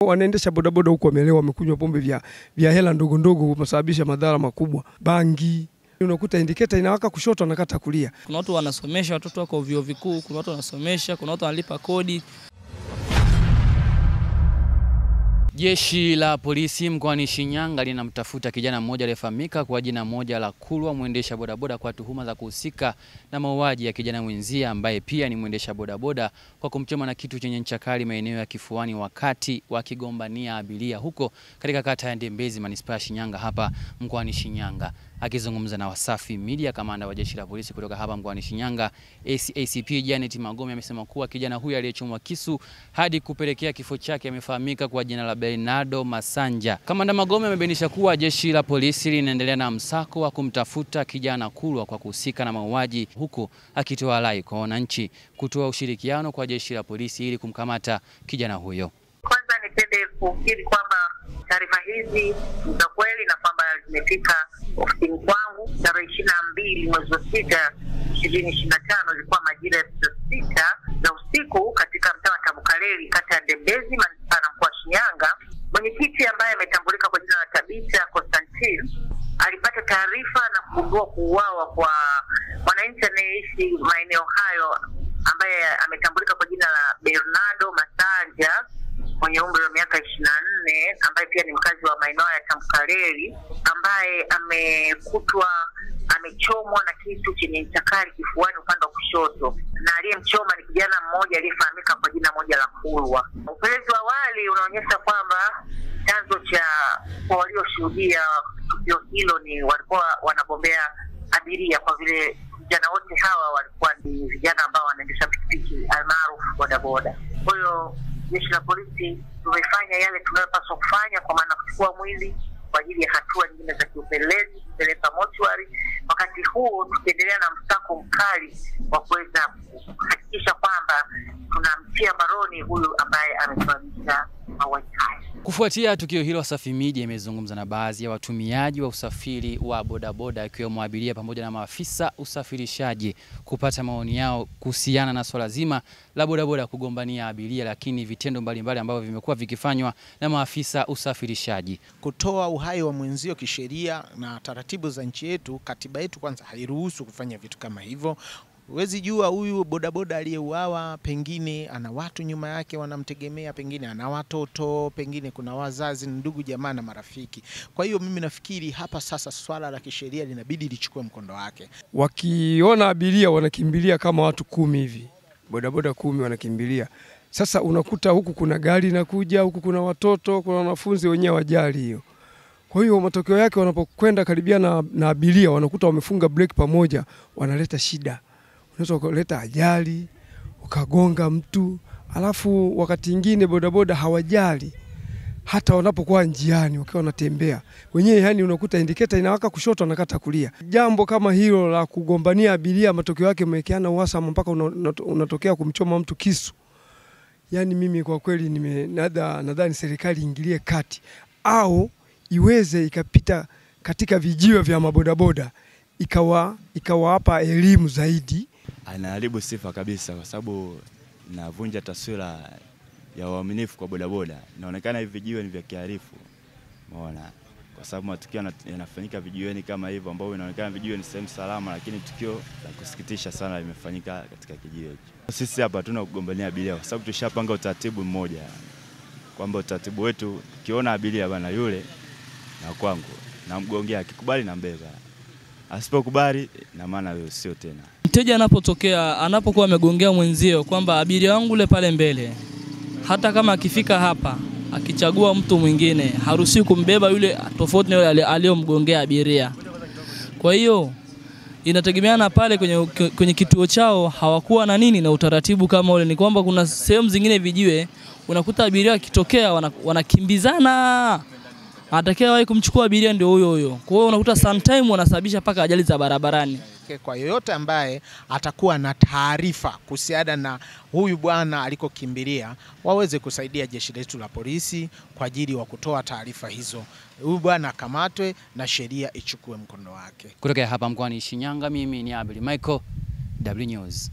Wanaendesha bodaboda huko wamelewa, wamekunywa pombe vya hela ndogo ndogo kusababisha madhara makubwa. Bangi, unakuta indicator inawaka kushoto anakata kulia. Kuna watu wanasomesha watoto wako vyuo vikuu, kuna watu wanasomesha, kuna watu wanalipa kodi. Jeshi la polisi mkoani Shinyanga linamtafuta kijana mmoja aliyefahamika kwa jina moja la Kulwa, mwendesha bodaboda, kwa tuhuma za kuhusika na mauaji ya kijana mwenzia ambaye pia ni mwendesha bodaboda kwa kumchoma na kitu chenye ncha kali maeneo ya kifuani wakati wakigombania abiria huko katika kata ya Ndembezi, manispaa ya Shinyanga hapa mkoani Shinyanga. Akizungumza na Wasafi Media, kamanda wa jeshi la polisi kutoka hapa mkoani Shinyanga, ACP Janet Magome, amesema kuwa kijana huyu aliyechomwa kisu hadi kupelekea kifo chake amefahamika kwa jina la Bernardo Masanja. Kamanda Magome amebainisha kuwa jeshi la polisi linaendelea na msako wa kumtafuta kijana Kulwa kwa kuhusika na mauaji, huku akitoa rai kwa wananchi kutoa ushirikiano kwa jeshi la polisi ili kumkamata kijana huyo. Kwanza nipende kukiri kwamba taarifa hizi za kweli na kwamba zimefika ofisini kwangu tarehe 22 mwezi wa 6 2025, ilikuwa majira ya saa 6 za usiku katika mtaa wa Tabukareli, kata ya Ndembezi, manispaa ya mkoa wa Shinyanga. Mwenyekiti ambaye ametambulika kwa jina la Tabita Constantine alipata taarifa na kugundua kuuawa kwa mwananchi anayeishi maeneo hayo ambaye ametambulika kwa jina la Bernardo Masanja mwenye umri wa miaka 24, ambaye pia ni mkazi wa maeneo ya Tabukareli, ambaye amekutwa amechomwa na kitu chenye ncha kali kifuani upande wa kushoto, na aliyemchoma ni kijana mmoja aliyefahamika kwa jina moja la Kulwa. Upelelezi wa awali unaonyesha kwamba chanzo cha kwa walioshuhudia tukio hilo ni walikuwa wanagombea abiria, kwa vile vijana wote hawa walikuwa ni vijana ambao wanaendesha pikipiki almaarufu bodaboda. Kwa hiyo jeshi la polisi tumefanya yale tunayopaswa kufanya, kwa maana kuchukua mwili kwa ajili ya hatua nyingine za kiupelelezi, kupeleka mortuary. Wakati huo tukiendelea na msako mkali wa kuweza kuhakikisha kwamba tunamtia baroni huyu ambaye amesababisha mauaji haya. Kufuatia tukio hilo, Wasafi Media imezungumza na baadhi ya watumiaji wa usafiri wa bodaboda akiwemo abiria pamoja na maafisa usafirishaji kupata maoni yao kuhusiana na swala zima la bodaboda kugombania abiria, lakini vitendo mbalimbali ambavyo vimekuwa vikifanywa na maafisa usafirishaji. Kutoa uhai wa mwenzio kisheria na taratibu za nchi yetu, katiba yetu kwanza hairuhusu kufanya vitu kama hivyo. Huwezi jua huyu bodaboda aliyeuawa pengine ana watu nyuma yake wanamtegemea, pengine ana watoto, pengine kuna wazazi, ndugu, jamaa na marafiki. Kwa hiyo mimi nafikiri hapa sasa swala la kisheria linabidi lichukue mkondo wake. Wakiona abiria wanakimbilia kama watu 10 hivi, bodaboda 10 wanakimbilia. Sasa unakuta huku kuna gari inakuja, huku kuna watoto, kuna wanafunzi, wenyewe wajali hiyo. Kwa hiyo matokeo yake wanapokwenda karibia na abiria wanakuta wamefunga breki pamoja, wanaleta shida. Unaweza kuleta ajali, ukagonga mtu, alafu wakati mwingine bodaboda hawajali hata wanapokuwa njiani wakiwa wanatembea. Wenyewe yani unakuta indicator inawaka kushoto anakata kulia. Jambo kama hilo la kugombania abiria, matokeo yake mmekeana uhasama mpaka unatokea kumchoma mtu kisu. Yani mimi kwa kweli nadhani serikali ingilie kati au iweze ikapita katika vijiwe vya mabodaboda ikawapa elimu zaidi. Anaharibu sifa kabisa, kwa sababu inavunja taswira ya uaminifu kwa bodaboda. Inaonekana hivi vijiwe ni vya kiharifu. Umeona? Kwa sababu matukio yanafanyika vijiweni kama hivyo, ambao inaonekana vijiwe ni sehemu salama, lakini tukio la kusikitisha sana limefanyika katika kijiwe hicho. Sisi hapa hatuna kugombania abiria, kwa sababu tushapanga utaratibu mmoja, kwamba utaratibu wetu kiona abiria bana yule na kwangu na mgongea, akikubali na mbeba, asipokubali na maana wewe sio tena. Mteja anapokuwa amegongea mwenzio kwamba abiria wangu ule pale mbele, hata kama akifika hapa akichagua mtu mwingine haruhusiwi kumbeba yule tofauti na yule aliyomgongea abiria. Kwa hiyo inategemeana pale kwenye kituo chao hawakuwa na nini na utaratibu kama ule. Ni kwamba kuna sehemu zingine vijiwe unakuta abiria akitokea wanakimbizana, anatakiwa wahi kumchukua abiria ndio huyo. Kwa hiyo unakuta sometime wanasababisha paka ajali za barabarani. Kwa yoyote ambaye atakuwa na taarifa kuhusiana na huyu bwana alikokimbilia, waweze kusaidia jeshi letu la polisi kwa ajili wa kutoa taarifa hizo. Huyu bwana akamatwe na sheria ichukue mkondo wake. Kutoka hapa mkoani Shinyanga, mimi ni Abel Michael, W News.